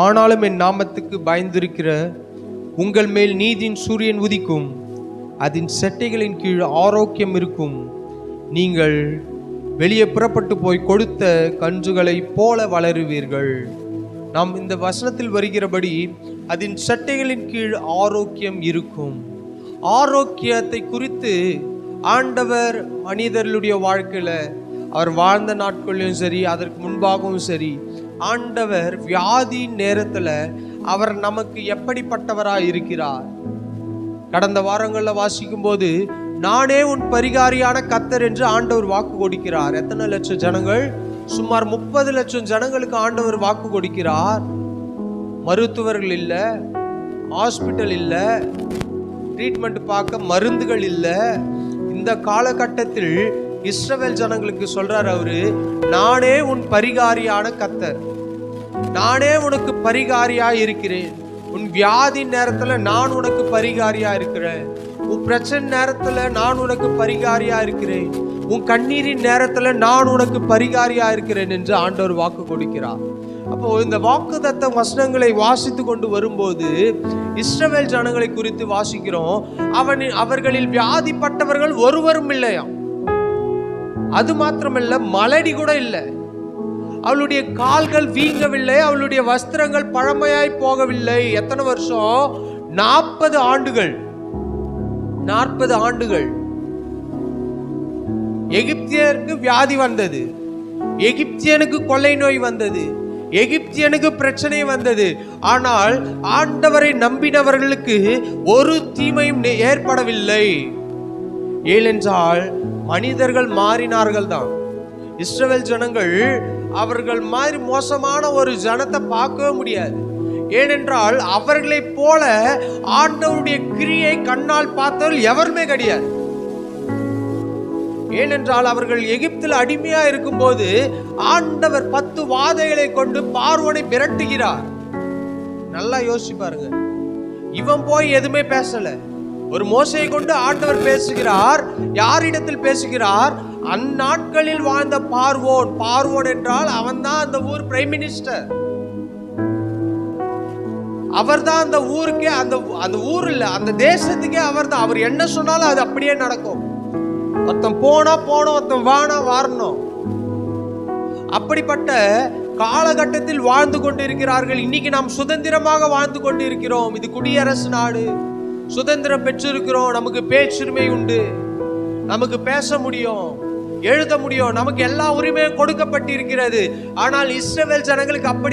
ஆனாலும் என் நாமத்துக்கு பயந்திருக்கிற உங்கள் மேல் நீதியின் சூரியன் உதிக்கும், அதன் செட்டைகளின் கீழ் ஆரோக்கியம் இருக்கும். நீங்கள் வெளியே புறப்பட்டு போய் கொடுத்த கன்றுகளைப் போல வளருவீர்கள். நாம் இந்த வசனத்தில் வருகிறபடி அதன் சட்டைகளின் கீழ் ஆரோக்கியம் இருக்கும். ஆரோக்கியத்தை குறித்து ஆண்டவர் மனிதர்களுடைய வாழ்க்கையில அவர் வாழ்ந்த நாட்களிலும் சரி, அதற்கு முன்பாகவும் சரி, ஆண்டவர் வியாதி நேரத்துல அவர் நமக்கு எப்படிப்பட்டவராய் இருக்கிறார். கடந்த வாரங்கள்ல வாசிக்கும் போது, நானே உன் பரிகாரியான கர்த்தர் என்று ஆண்டவர் வாக்கு கொடுக்கிறார். எத்தனை லட்சம் ஜனங்கள்? சுமார் 30 லட்சம் ஜனங்களுக்கு ஆண்டவர் வாக்கு கொடுக்கிறார். மருத்துவர்கள் இல்ல, ஹாஸ்பிட்டல் இல்ல, ட்ரீட்மெண்ட் பார்க்க மருந்துகள் இல்ல. இந்த காலகட்டத்தில் இஸ்ரவேல் ஜனங்களுக்கு சொல்றார் அவரு, நானே உன் பரிகாரியான கர்த்தர், நானே உனக்கு பரிகாரியா இருக்கிறேன். உன் வியாதி நேரத்துல நான் உனக்கு பரிகாரியா இருக்கிறேன். உன் பிரச்சனை நேரத்துல நான் உனக்கு பரிகாரியா இருக்கிறேன். உன் கண்ணீரின் நேரத்துல நான் உனக்கு பரிகாரியா இருக்கிறேன் என்று ஆண்டவர் வாக்கு கொடுக்கிறார். அப்போ இந்த வாக்குத்தத்த வசனங்களை வாசித்து கொண்டு வரும்போது இஸ்ரவேல் ஜனங்களை குறித்து வாசிக்கிறோம். அவர்களில் வியாதிப்பட்டவர்கள் ஒருவரும் இல்லையாம். அது மாத்திரமல்ல, மலடி கூட இல்லை. அவளுடைய கால்கள் வீங்கவில்லை, அவளுடைய வஸ்திரங்கள் பழமையாய் போகவில்லை. எத்தனை வருஷம்? 40 ஆண்டுகள். 40 ஆண்டுகள் எகிப்தியருக்கு வியாதி வந்தது, எகிப்தியனுக்கு கொள்ளை நோய் வந்தது, எகிப்தியனுக்கு பிரச்சனை வந்தது. ஆனால் ஆண்டவரை நம்பினவர்களுக்கு ஒரு தீமையும் ஏற்படவில்லை. ஏனென்றால் மனிதர்கள் மாறினார்கள் தான். இஸ்ரவேல் ஜனங்கள் அவர்கள் மாதிரி மோசமான ஒரு ஜனத்தை பார்க்கவே முடியாது. ஏனென்றால் அவர்களை போல ஆண்டவருடைய கிரியை கண்ணால் பார்த்தவர்கள் எவருமே கிடையாது. ஏனென்றால் அவர்கள் எகிப்தில் அடிமையா இருக்கும் போது ஆண்டவர் 10 வாதைகளை கொண்டு பார்வோனை விரட்டுகிறார். நல்லா யோசிச்சு பாருங்க. இவன் போய் எதுவுமே பேசல. ஒரு மோசையை கொண்டு ஆண்டவர் பேசுகிறார். யாரிடத்தில் பேசுகிறார்? அந்நாட்களில் வாழ்ந்த பார்வோன். பார்வோன் என்றால் அவன் தான் அந்த ஊர் பிரைம் மினிஸ்டர். அவர் தான் அந்த ஊருக்கே, அந்த ஊர் இல்ல, அந்த தேசத்துக்கே அவர் தான். அவர் என்ன சொன்னாலும் அது அப்படியே நடக்கும். ஒருத்தன் போனா போனோம், ஒருத்தன் வானா வாரணும். அப்படிப்பட்ட காலகட்டத்தில் வாழ்ந்து கொண்டிருக்கிறார்கள். இன்னைக்கு நாம் சுதந்திரமாக வாழ்ந்து கொண்டிருக்கிறோம். இது குடியரசு நாடு, சுதந்திரம் பெற்றிருக்கிறோம். நமக்கு பேச்சுரிமை உண்டு, நமக்கு பேச முடியும், எழுத முடியும், நமக்கு எல்லா உரிமையும் கொடுக்கப்பட்டிருக்கிறது. ஆனால் இஸ்ரவேல் ஜனங்களுக்கு அப்படி